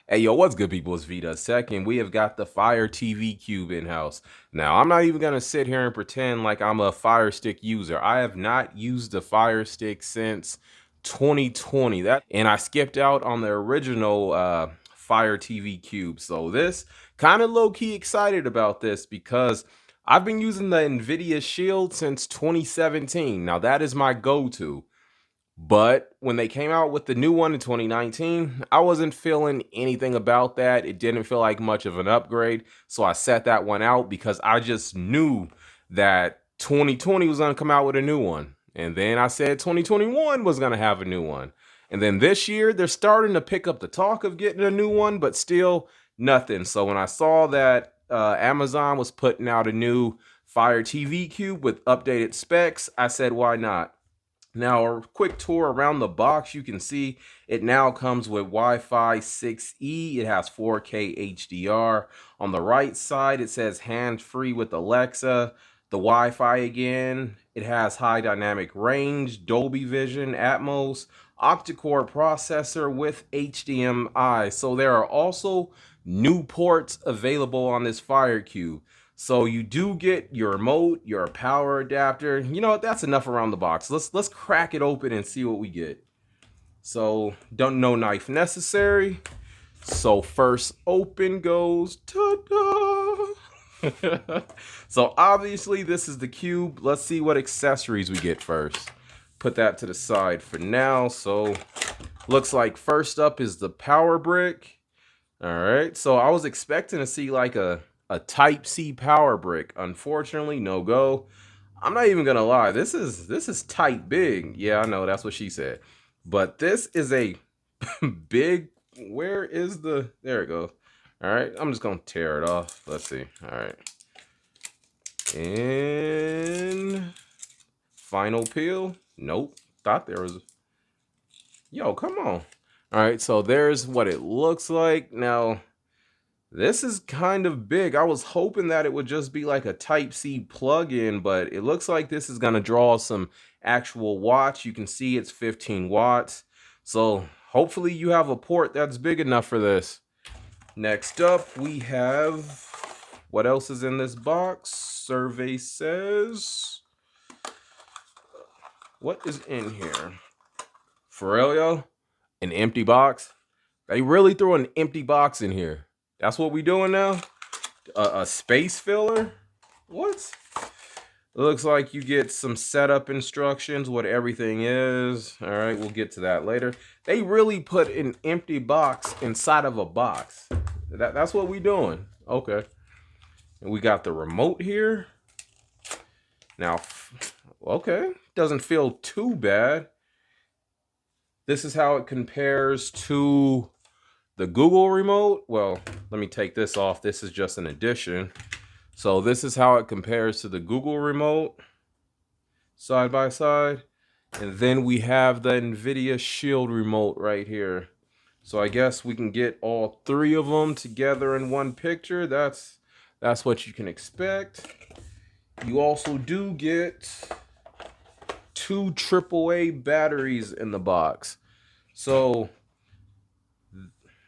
Hey, yo, what's good, people? It's Vita Second. We have got the Fire TV Cube in-house. Now, I'm not even going to sit here and pretend like I'm a Fire Stick user. I have not used a Fire Stick since 2020. And I skipped out on the original Fire TV Cube. So this, kind of low-key excited about this because I've been using the NVIDIA Shield since 2017. Now, that is my go-to. But when they came out with the new one in 2019, I wasn't feeling anything about that. It didn't feel like much of an upgrade. So I set that one out because I just knew that 2020 was going to come out with a new one. And then I said 2021 was going to have a new one. And then this year, they're starting to pick up the talk of getting a new one, but still nothing. So when I saw that Amazon was putting out a new Fire TV Cube with updated specs, I said, why not? Now, a quick tour around the box, you can see it now comes with Wi-Fi 6E. It has 4K HDR. On the right side, it says hands-free with Alexa. The Wi-Fi again. It has high dynamic range, Dolby Vision, Atmos, octa-core processor with HDMI. So there are also new ports available on this Fire Cube. So you do get your remote, your power adapter. You know what? That's enough around the box. Let's crack it open and see what we get. So no knife necessary. So first open goes ta-da. So obviously this is the cube. Let's see what accessories we get first. Put that to the side for now. So looks like first up is the power brick. All right. So I was expecting to see like a Type-C power brick. Unfortunately, no go. I'm not even gonna lie, this is tight big. Yeah, I know, that's what she said. But this is a big, where is the, there it goes. All right, I'm just gonna tear it off. Let's see. All right. And final peel. Nope. Thought there was, yo, come on. All right, so there's what it looks like. Now, this is kind of big. I was hoping that it would just be like a Type-C plug-in, but it looks like this is going to draw some actual watts. You can see it's 15 watts. So hopefully you have a port that's big enough for this. Next up, we have, what else is in this box? Survey says, what is in here? For real, yo? An empty box? They really threw an empty box in here. That's what we doing now? A space filler? What? It looks like you get some setup instructions, what everything is. All right, we'll get to that later. They really put an empty box inside of a box. That's what we doing. Okay. And we got the remote here. Now, okay, doesn't feel too bad. This is how it compares to the Google remote. Well, let me take this off. This is just an addition. So this is how it compares to the Google remote side by side. And then we have the NVIDIA Shield remote right here. So I guess we can get all three of them together in one picture. That's what you can expect. You also do get 2 AAA batteries in the box. So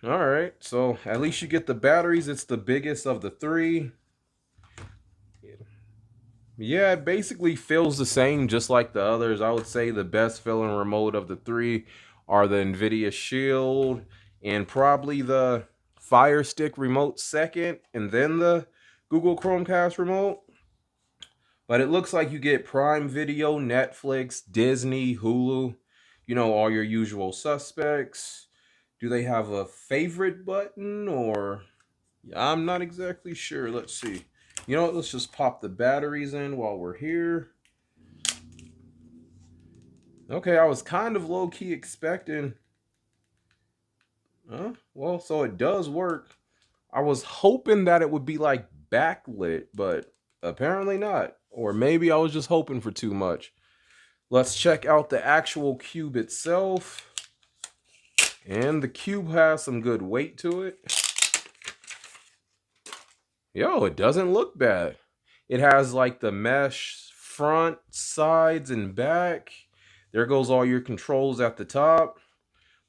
all right, so at least you get the batteries. It's the biggest of the 3. Yeah, it basically feels the same, just like the others. I would say the best feeling remote of the 3 are the NVIDIA Shield and probably the Fire Stick remote second, and then the Google Chromecast remote. But it looks like you get Prime Video, Netflix, Disney, Hulu, you know, all your usual suspects. Do they have a favorite button, or I'm not exactly sure. Let's see. You know what? Let's just pop the batteries in while we're here. Okay, I was kind of low-key expecting. Well, so it does work. I was hoping that it would be like backlit, but apparently not. Or maybe I was just hoping for too much. Let's check out the actual cube itself. And the cube has some good weight to it. Yo, it doesn't look bad. It has like the mesh front, sides, and back. There goes all your controls at the top.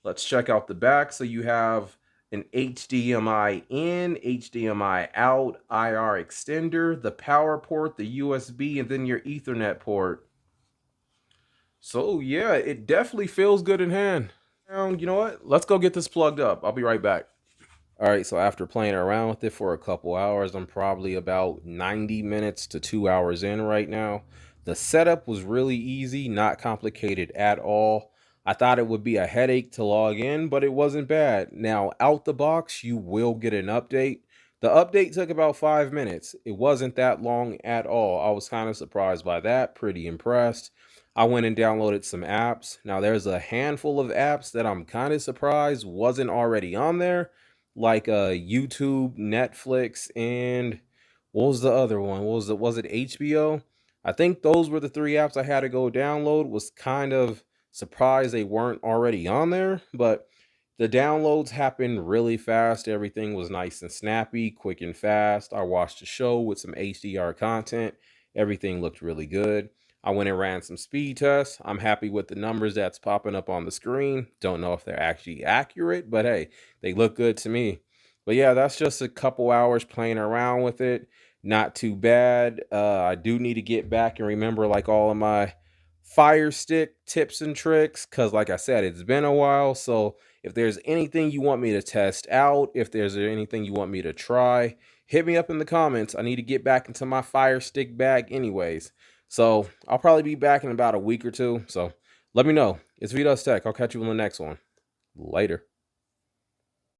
Let's check out the back. So you have an HDMI in, HDMI out, IR extender, the power port, the USB, and then your Ethernet port. So yeah, it definitely feels good in hand. You know what? Let's go get this plugged up. I'll be right back. All right, so after playing around with it for a couple hours, I'm probably about 90 minutes to 2 hours in right now. The setup was really easy, not complicated at all. I thought it would be a headache to log in, but it wasn't bad. Now, out the box, you will get an update. The update took about 5 minutes. It wasn't that long at all. I was kind of surprised by that, pretty impressed. I went and downloaded some apps. Now, there's a handful of apps that I'm kind of surprised wasn't already on there, like YouTube, Netflix, and what was the other one? Was it HBO? I think those were the three apps I had to go download. Was kind of surprised they weren't already on there, but the downloads happened really fast. Everything was nice and snappy, quick and fast. I watched the show with some HDR content. Everything looked really good. I went and ran some speed tests. I'm happy with the numbers that's popping up on the screen. Don't know if they're actually accurate, but hey, they look good to me. But yeah, that's just a couple hours playing around with it. Not too bad. I do need to get back and remember like all of my Fire Stick tips and tricks, because like I said, it's been a while. So if there's anything you want me to test out, if there's anything you want me to try, hit me up in the comments. I need to get back into my Fire Stick bag anyways. So I'll probably be back in about a week or two. So let me know. It's Vito's Tech. I'll catch you on the next one. Later.